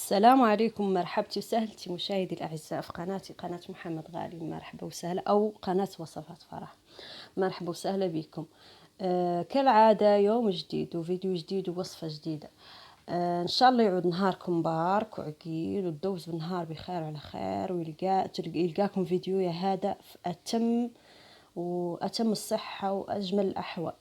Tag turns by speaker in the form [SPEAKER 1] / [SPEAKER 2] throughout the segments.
[SPEAKER 1] السلام عليكم، مرحبتي وسهلتي مشاهدي الأعزاء في قناتي قناة محمد غالي. مرحبا وسهلا، أو قناة وصفات فرح. مرحبا وسهلا بكم. كالعادة يوم جديد وفيديو جديد ووصفة جديدة. إن شاء الله يعود نهاركم مبارك وعقيل وتدوز بالنهار بخير على خير، يلقاكم فيديو يا هذا في أتم الصحة وأجمل الأحوال.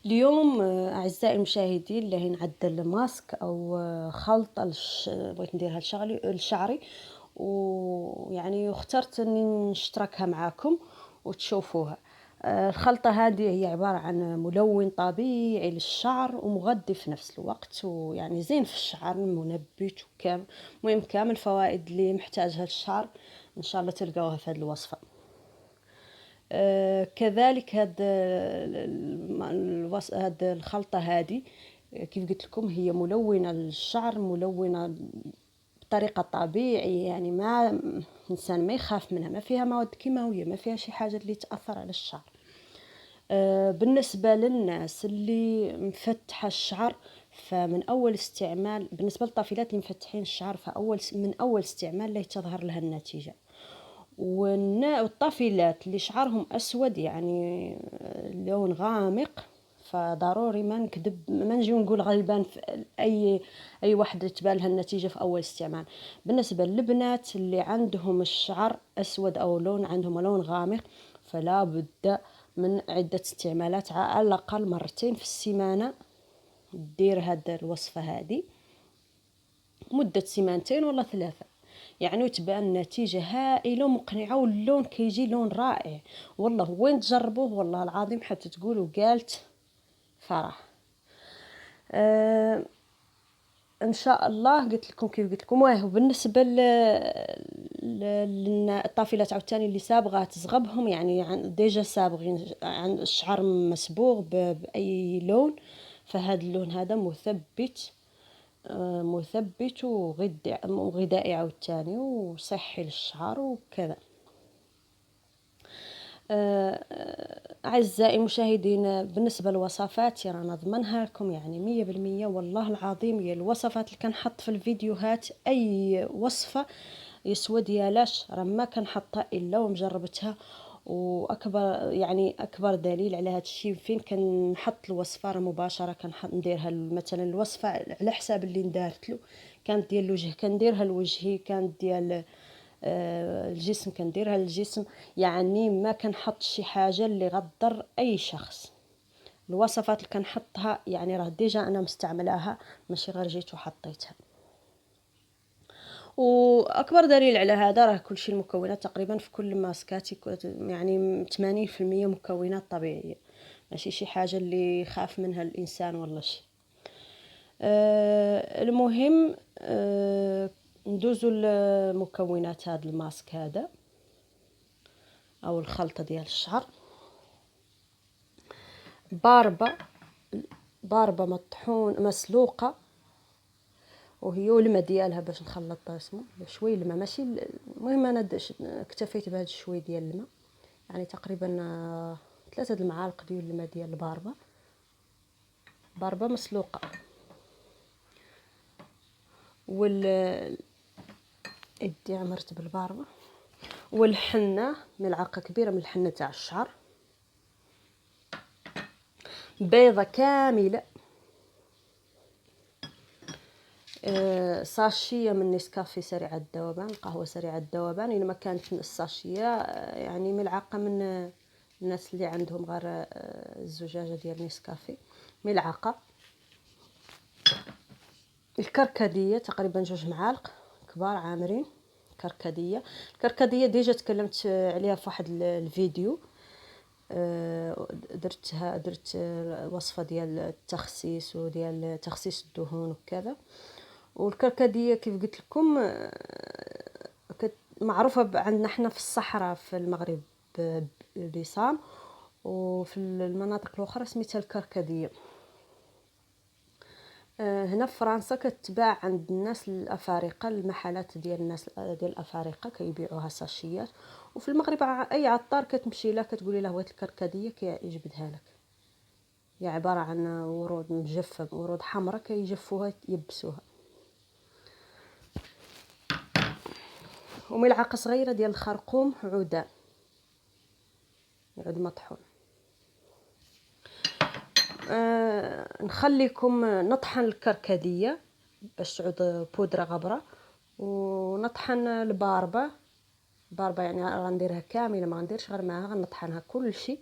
[SPEAKER 1] اليوم أعزائي المشاهدين اللي نعدل ماسك أو خلطة بغيت نديرها لشعري، ويعني اخترت أني نشتركها معاكم وتشوفوها. الخلطة هذه هي عبارة عن ملون طبيعي للشعر ومغذي في نفس الوقت، ويعني زين في الشعر، منبت وكامل. المهم كامل الفوائد اللي محتاجها الشعر إن شاء الله تلقاوها في هذه الوصفة. كذلك هاد الخلطة هذه كيف قلت لكم هي ملونة للشعر، ملونة بطريقة طبيعية، يعني ما الإنسان ما يخاف منها، ما فيها مواد كيماوية، ما فيها شي حاجة اللي تأثر على الشعر. بالنسبة للناس اللي مفتحة الشعر، فمن أول استعمال، بالنسبة للطافلات اللي مفتحين الشعر، من أول استعمال لا تظهر لها النتيجة. والطافلات اللي شعرهم أسود، يعني لون غامق، فضروري ما نكذب، ما نجي نقول غالبا في أي واحدة تبان لها النتيجة في أول استعمال. بالنسبة للبنات اللي عندهم الشعر أسود أو عندهم لون غامق، فلا بد من عدة استعمالات، على الأقل مرتين في السيمانة دير هذه الوصفة هذه مدة سيمانتين ولا ثلاثة، يعني وتبان النتيجة هائلة ومقنعة، واللون كيجي لون رائع والله. وين تجربوه والله العظيم حتى تقولوا قالت فرح. ان شاء الله قلت لكم كيف قلت لكم. وبالنسبه للطافلات عاوتاني اللي صابغه تصغبهم، يعني ديجا صابغين عن الشعر مسبوغ باي لون، فهذا اللون هذا مثبت وغذائي عاوتاني وصحي للشعر وكذا. أعزائي المشاهدين، بالنسبة للوصفات رانا نضمنها لكم يعني 100%، والله العظيم هي الوصفات اللي كنحط في الفيديوهات، أي وصفة يسوى ديالاش راه ما كنحطها إلا ومجربتها. واكبر يعني اكبر دليل على هذا الشيء فين كنحط الوصفه، راه مباشره كنحط نديرها مثلا الوصفه على حساب اللي ندارت له. كانت ديال الوجه كنديرها لوجهي، كانت ديال الجسم كنديرها للجسم، يعني ما كنحط شي حاجه اللي غضر اي شخص. الوصفات اللي كنحطها يعني راه ديجا انا مستعملاها، ماشي غير جيت وحطيتها. واكبر دليل على هذا راه كلشي المكونات تقريبا في كل ماسكاتي يعني 80% مكونات طبيعيه، ماشي شي حاجه اللي يخاف منها الانسان ولا شي. المهم ندوزو لمكونات هذا الماسك هذا او الخلطه ديال الشعر. باربه مطحون مسلوقه، وهي الماء ديالها باش نخلط اسمه شويه الماء، ماشي المهم انا اكتفيت بهذا الشويه ديال الماء، يعني تقريبا 3 المعالق ديال الماء ديال باربه مسلوقه. ادي عمرت بالباربه، والحنه ملعقه كبيره من الحنه تاع الشعر، بيضه كامله، ساشيه من نسكافيه سريع الذوبان، قهوه سريعه الذوبان. الا ما كانت الساشيه يعني ملعقه من الناس اللي عندهم غير الزجاجه ديال نسكافيه، ملعقه. الكركديه تقريبا 2 معالق كبار عامرين كركديه. الكركديه ديجا تكلمت عليها في واحد الفيديو، درت وصفه ديال التخسيس وديال تخسيس الدهون وكذا. والكركديه كيف قلت لكم معروفه عندنا احنا في الصحراء في المغرب بصام، وفي المناطق الاخرى سميتها الكركديه. هنا في فرنسا كتباع عند الناس الافارقه، المحلات ديال الناس ديال الافارقه كيبيعوها ساشيات. وفي المغرب اي عطار كتمشي له كتقولي له بغيت الكركديه كيجبدها لك. هي عباره عن ورود مجفه، ورود حمراء كيجفوها يبسوها. وملعقه صغيره ديال الخرقوم عودان، عود مطحون. نخليكم نطحن الكركديه باش تعود بودره غبره، ونطحن الباربه يعني غنديرها كامله، ما غنديرش غير معاها، غنطحنها كلشي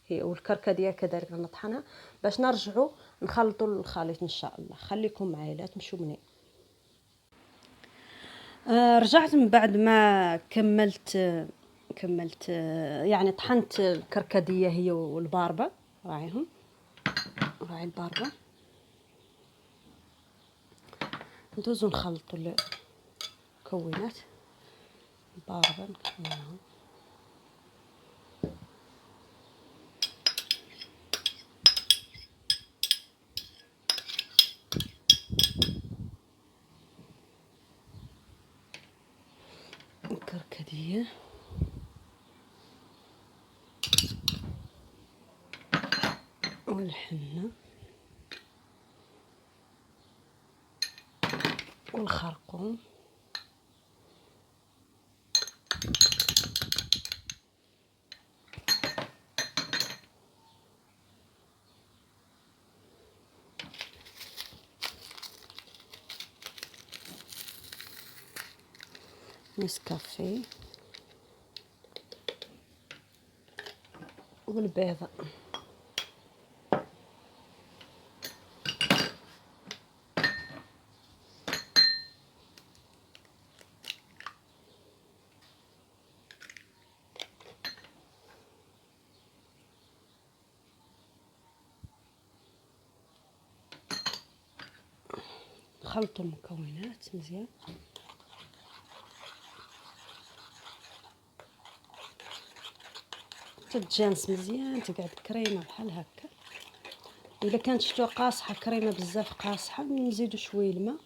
[SPEAKER 1] هي، والكركديه كذلك غنطحنها باش نرجعوا نخلطوا الخليط ان شاء الله. خليكم معايا لا تمشوا مني. رجعت من بعد ما كملت يعني طحنت الكركديه هي والباربه، راعي الباربه. ندوزو نخلطوا المكونات. الباربه نكونها الكركديه والحنه والخرقوم نسكافيه والبيضة. نخلطوا المكونات مزيان. تتجانس مزيان، تقعد كريمه بحال هكا. الا كانت شتوها قاصحه كريمه بزاف قاصحه نزيدوا شويه الماء.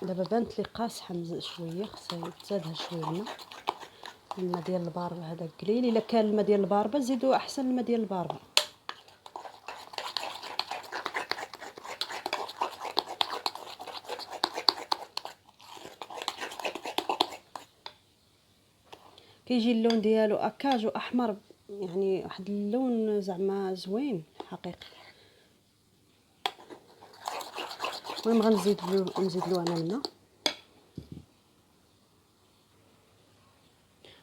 [SPEAKER 1] دابا بانت لي قاصحه شويه، خصها تزادها شويه الماء ديال الباربه هذا قليل. الا كان الماء ديال الباربه زيدوا احسن الماء ديال الباربه. كيجي اللون ديالو اكاجو احمر، يعني واحد اللون زعما زوين حقيقي. المهم غنزيد له انا الماء.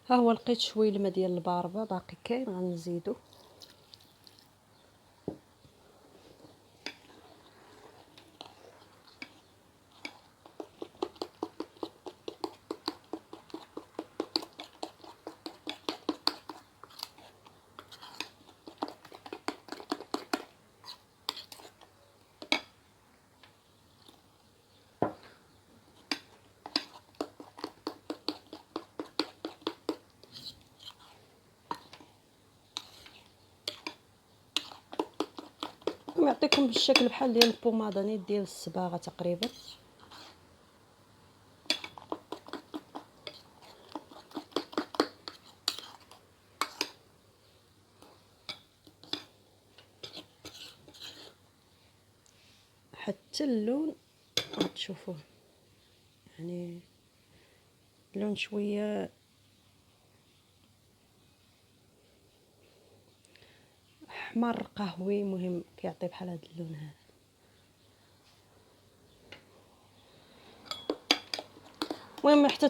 [SPEAKER 1] ها هو لقيت شويه الماء ديال الباربه باقي كاين، غنزيدو. يعطيكم بالشكل بحال ديال البوماضانيت ديال الصباغه تقريبا. حتى اللون غتشوفوه، يعني لون شويه احمر قهوي، مهم كيعطي بحال هذا اللون هذا. المهم حتى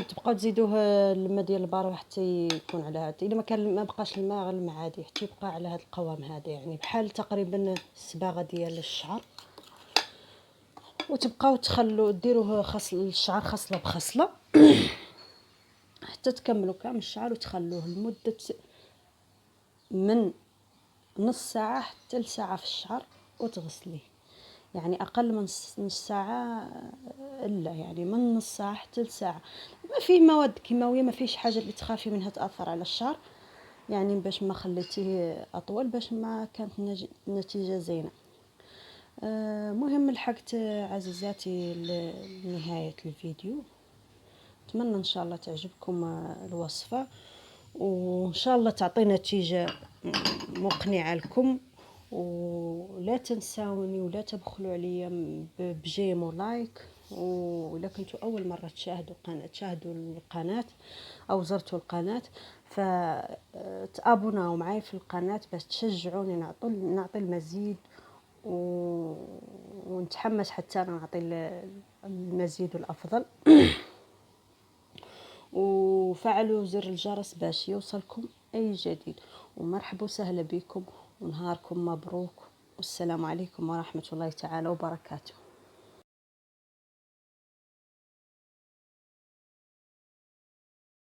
[SPEAKER 1] تبقاو تزيدوه الماء ديال الباربه حتى يكون على هذا. الا ما كان ما بقاش الماء غير الماء عادي حتى يبقى على هذا القوام هذا، يعني بحال تقريبا الصباغه ديال الشعر. وتبقاو تخلوا ديروه الشعر خصله بخصله حتى تكملوا كامل الشعر، وتخلوه لمده من نص ساعه حتى لساعه في الشعر وتغسليه. يعني اقل من نص ساعه، لا يعني من نص ساعه حتى لساعه. ما فيه مواد كيماويه، ما فيش حاجه اللي تخافي منها تاثر على الشعر، يعني باش ما خليتيه اطول، باش ما كانت النتيجه زينه. مهم لحقت عزيزاتي لنهايه الفيديو. اتمنى ان شاء الله تعجبكم الوصفه، وان شاء الله تعطي نتيجه مقنعه لكم ولا تنساوني ولا تبخلوا عليا بجيم ولايك. وإلا كنتوا أول مرة تشاهدوا القناة أو زرتوا القناة، فتابوناو معايا في القناة باش تشجعوني نعطي المزيد، ونتحمس حتى أنا نعطي المزيد والأفضل. وفعلوا زر الجرس باش يوصلكم أي جديد. ومرحبا وسهلا بكم، ونهاركم مبروك، والسلام عليكم ورحمة الله تعالى وبركاته.